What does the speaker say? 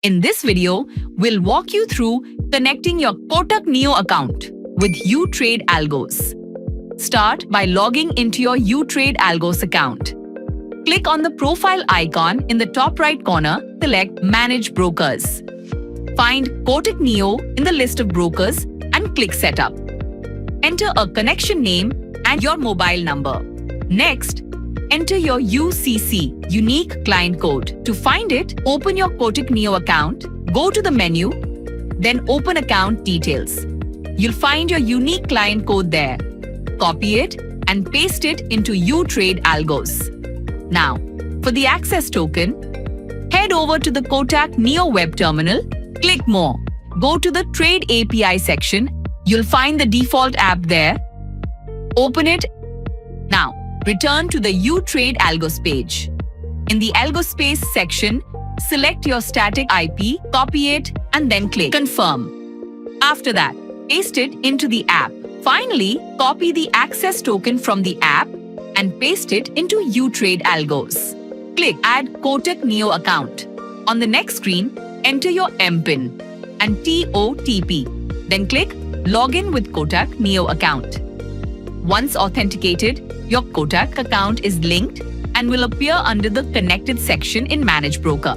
In this video, we'll walk you through connecting your Kotak Neo account with uTrade Algos. Start by logging into your uTrade Algos account. Click on the profile icon in the top right corner, select Manage Brokers. Find Kotak Neo in the list of brokers and click Setup. Enter a connection name and your mobile number. Next, enter your UCC, Unique Client Code. To find it, open your Kotak Neo account, go to the menu, then open Account Details. You'll find your unique client code there. Copy it and paste it into uTrade Algos. Now, for the access token, head over to the Kotak Neo web terminal, click More. Go to the Trade API section. You'll find the default app there. Open it. Now, return to the uTrade Algos page. In the Algos Space section, select your static IP, copy it, and then click Confirm. After that, paste it into the app. Finally, copy the access token from the app and paste it into uTrade Algos. Click Add Kotak Neo account. On the next screen, enter your MPIN and TOTP. Then click Login with Kotak Neo account. Once authenticated, your Kotak account is linked and will appear under the Connected section in Manage Broker.